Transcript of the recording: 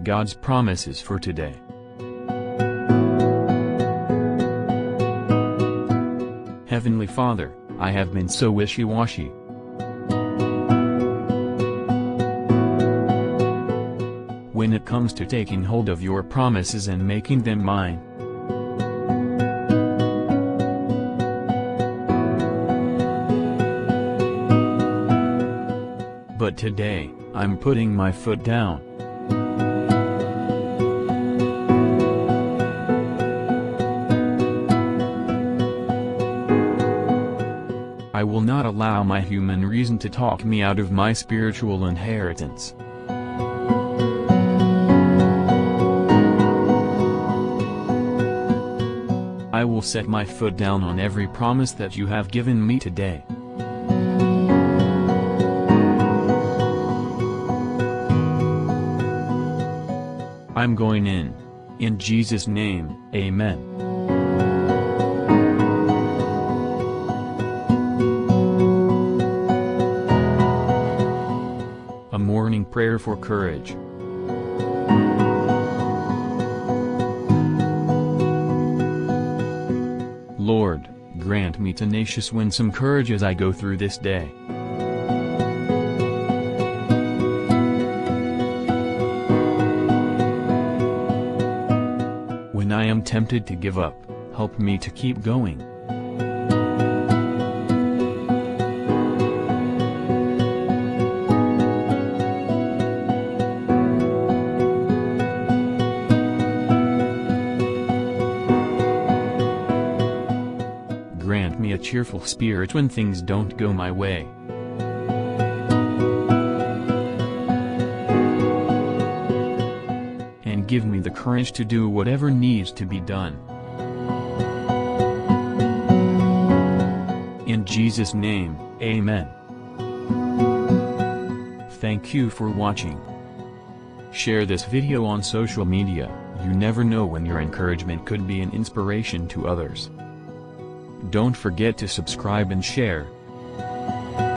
God's promises for today. Heavenly Father, I have been so wishy-washy. When it comes to taking hold of your promises and making them mine. But today, I'm putting my foot down. I will not allow my human reason to talk me out of my spiritual inheritance. I will set my foot down on every promise that you have given me today. I'm going in. In Jesus' name, amen. A morning prayer for courage. Lord, grant me tenacious winsome courage as I go through this day. When I am tempted to give up, help me to keep going. Grant me a cheerful spirit when things don't go my way. And give me the courage to do whatever needs to be done. In Jesus' name, amen. Thank you for watching. Share this video on social media. You never know when your encouragement could be an inspiration to others. Don't forget to subscribe and share.